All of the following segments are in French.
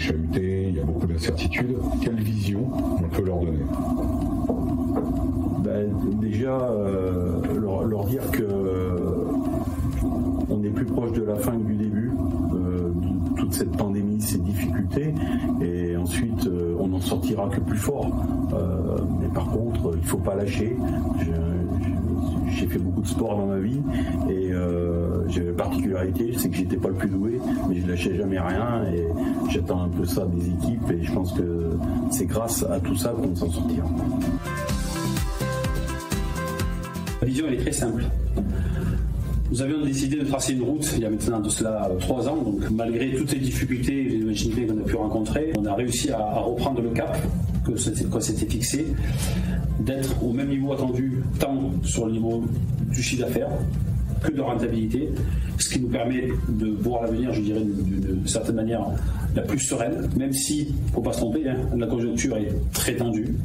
chahuté, il y a beaucoup d'incertitudes. Quelle vision on peut leur donner? Déjà, leur dire que on est plus proche de la fin que du début, de toute cette pandémie, ces difficultés, et ensuite on n'en sortira que plus fort. Mais par contre, il ne faut pas lâcher. J'ai fait beaucoup de sport dans ma vie et j'avais une particularité, c'est que j'étais pas le plus doué, mais je lâchais jamais rien et j'attends un peu ça des équipes et je pense que c'est grâce à tout ça qu'on s'en sortira. La vision elle est très simple. Nous avions décidé de tracer une route il y a maintenant de cela 3 ans, donc malgré toutes les difficultés et les éventualités qu'on a pu rencontrer, on a réussi à reprendre le cap qu'on s'était fixé, d'être au même niveau attendu, tant sur le niveau du chiffre d'affaires que de rentabilité, ce qui nous permet de voir l'avenir, je dirais, d'une certaine manière la plus sereine, même si, il ne faut pas se tromper, la conjoncture est très tendue.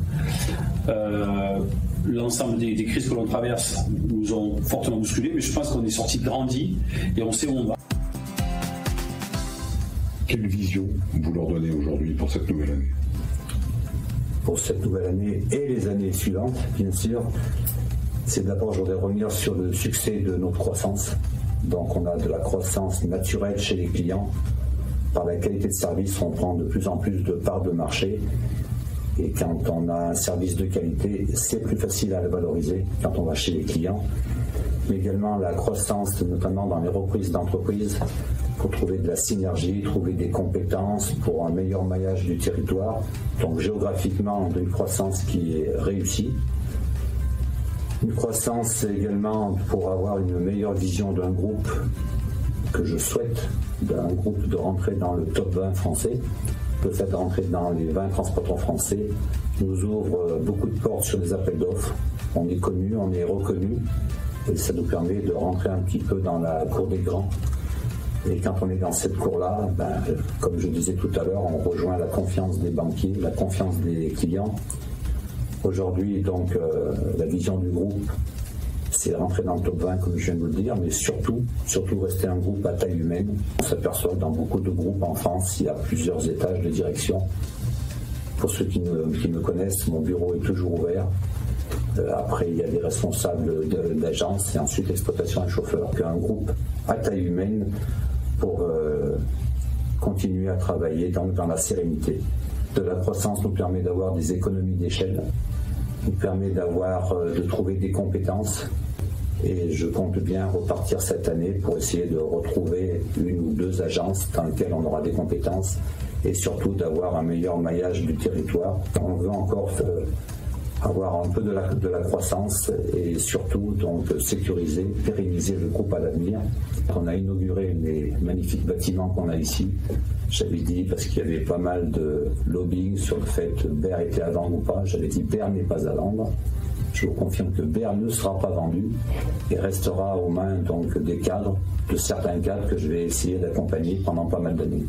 L'ensemble des crises que l'on traverse nous ont fortement bousculés, mais je pense qu'on est sorti grandi et on sait où on va. Quelle vision vous leur donnez aujourd'hui pour cette nouvelle année? Pour cette nouvelle année et les années suivantes, bien sûr, c'est d'abord, je voudrais revenir sur le succès de notre croissance. Donc on a de la croissance naturelle chez les clients. Par la qualité de service, on prend de plus en plus de parts de marché. Et quand on a un service de qualité, c'est plus facile à le valoriser quand on va chez les clients. Mais également la croissance, notamment dans les reprises d'entreprises, pour trouver de la synergie, trouver des compétences pour un meilleur maillage du territoire. Donc géographiquement, on a une croissance qui est réussie. Une croissance également pour avoir une meilleure vision d'un groupe que je souhaite, d'un groupe de rentrer dans le top 20 français. Le fait de rentrer dans les 20 transporteurs français nous ouvre beaucoup de portes sur des appels d'offres. On est connu, on est reconnu et ça nous permet de rentrer un petit peu dans la cour des grands. Et quand on est dans cette cour-là, comme je disais tout à l'heure, on rejoint la confiance des banquiers, la confiance des clients. Aujourd'hui, donc, la vision du groupe, c'est rentrer dans le top 20, comme je viens de vous le dire, mais surtout rester un groupe à taille humaine. On s'aperçoit que dans beaucoup de groupes en France, il y a plusieurs étages de direction. Pour ceux qui me connaissent, mon bureau est toujours ouvert. Après, il y a des responsables d'agence et ensuite l'exploitation et chauffeurs. Un groupe à taille humaine pour continuer à travailler dans la sérénité. De la croissance nous permet d'avoir des économies d'échelle, nous permet de trouver des compétences. Et je compte bien repartir cette année pour essayer de retrouver 1 ou 2 agences dans lesquelles on aura des compétences et surtout d'avoir un meilleur maillage du territoire. On veut encore avoir un peu de la croissance et surtout donc sécuriser, pérenniser le groupe à l'avenir. On a inauguré les magnifiques bâtiments qu'on a ici. J'avais dit, parce qu'il y avait pas mal de lobbying sur le fait que Berre était à vendre ou pas, j'avais dit Berre n'est pas à vendre. Je vous confirme que Berre ne sera pas vendu et restera aux mains donc des cadres, de certains cadres que je vais essayer d'accompagner pendant pas mal d'années.